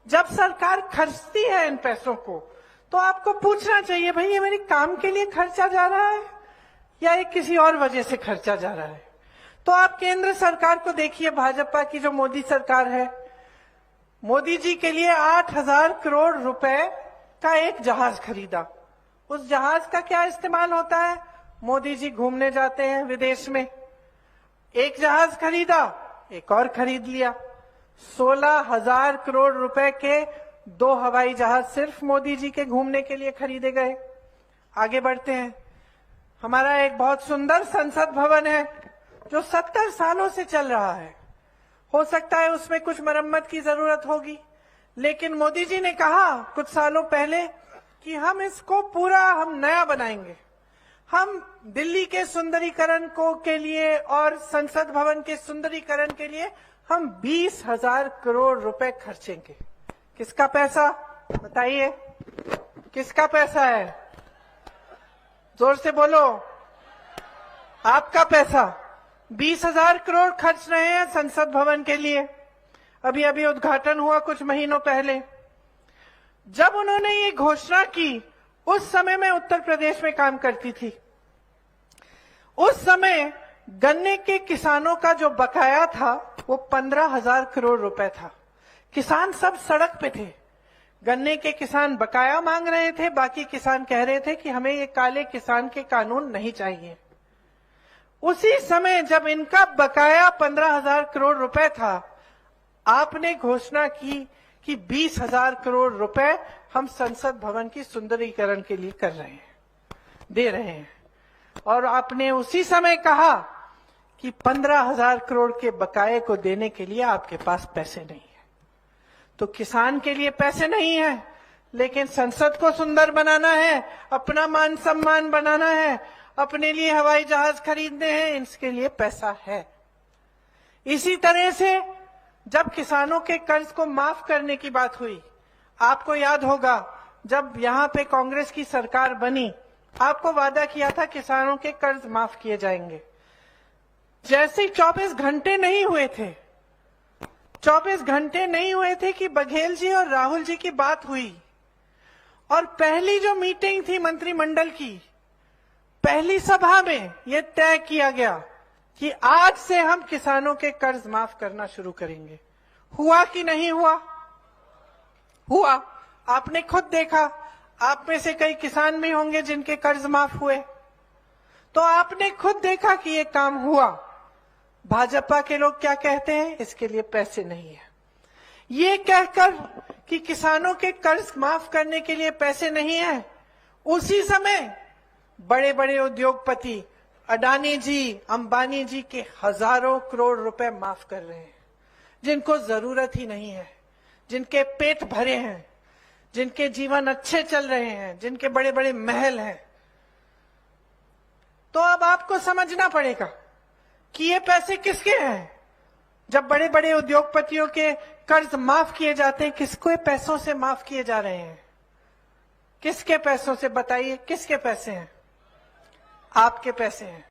जब सरकार खर्चती है इन पैसों को तो आपको पूछना चाहिए, भाई ये मेरे काम के लिए खर्चा जा रहा है या ये किसी और वजह से खर्चा जा रहा है। तो आप केंद्र सरकार को देखिए, भाजपा की जो मोदी सरकार है, मोदी जी के लिए 8,000 करोड़ रुपए का एक जहाज खरीदा। उस जहाज का क्या इस्तेमाल होता है? मोदी जी घूमने जाते हैं विदेश में। एक जहाज खरीदा, एक और खरीद लिया। 16,000 करोड़ रुपए के 2 हवाई जहाज सिर्फ मोदी जी के घूमने के लिए खरीदे गए। आगे बढ़ते हैं। हमारा एक बहुत सुंदर संसद भवन है जो 70 सालों से चल रहा है। हो सकता है उसमें कुछ मरम्मत की जरूरत होगी, लेकिन मोदी जी ने कहा कुछ सालों पहले कि हम इसको पूरा नया बनाएंगे। हम दिल्ली के सुंदरीकरण के लिए और संसद भवन के सुंदरीकरण के लिए हम 20,000 करोड़ रुपए खर्चेंगे। किसका पैसा बताइए? किसका पैसा है? जोर से बोलो। आपका पैसा। 20,000 करोड़ खर्च रहे हैं संसद भवन के लिए। अभी अभी उद्घाटन हुआ कुछ महीनों पहले। जब उन्होंने ये घोषणा की, उस समय मैं उत्तर प्रदेश में काम करती थी। उस समय गन्ने के किसानों का जो बकाया था वो 15,000 करोड़ रुपए था। किसान सब सड़क पे थे। गन्ने के किसान बकाया मांग रहे थे, बाकी किसान कह रहे थे कि हमें ये काले किसान के कानून नहीं चाहिए। उसी समय जब इनका बकाया 15,000 करोड़ रुपए था, आपने घोषणा की कि 20,000 करोड़ रुपए हम संसद भवन की सुंदरीकरण के लिए कर रहे हैं, दे रहे हैं। और आपने उसी समय कहा कि 15,000 करोड़ के बकाये को देने के लिए आपके पास पैसे नहीं है। तो किसान के लिए पैसे नहीं है, लेकिन संसद को सुंदर बनाना है, अपना मान सम्मान बनाना है, अपने लिए हवाई जहाज खरीदने हैं, इसके लिए पैसा है। इसी तरह से जब किसानों के कर्ज को माफ करने की बात हुई, आपको याद होगा जब यहां पे कांग्रेस की सरकार बनी, आपको वादा किया था किसानों के कर्ज माफ किए जाएंगे। जैसे ही 24 घंटे नहीं हुए थे, 24 घंटे नहीं हुए थे कि बघेल जी और राहुल जी की बात हुई, और पहली जो मीटिंग थी मंत्रिमंडल की, पहली सभा में यह तय किया गया कि आज से हम किसानों के कर्ज माफ करना शुरू करेंगे। हुआ कि नहीं हुआ? हुआ। आपने खुद देखा। आप में से कई किसान भी होंगे जिनके कर्ज माफ हुए, तो आपने खुद देखा कि ये काम हुआ। भाजपा के लोग क्या कहते हैं? इसके लिए पैसे नहीं है। ये कहकर कि किसानों के कर्ज माफ करने के लिए पैसे नहीं है, उसी समय बड़े बड़े उद्योगपति अडानी जी, अंबानी जी के हजारों करोड़ रुपए माफ कर रहे हैं, जिनको जरूरत ही नहीं है, जिनके पेट भरे हैं, जिनके जीवन अच्छे चल रहे हैं, जिनके बड़े बड़े महल हैं। तो अब आपको समझना पड़ेगा कि ये पैसे किसके हैं। जब बड़े बड़े उद्योगपतियों के कर्ज माफ किए जाते हैं, किसके पैसों से माफ किए जा रहे हैं? किसके पैसों से? बताइए, किसके पैसे हैं? आपके पैसे हैं।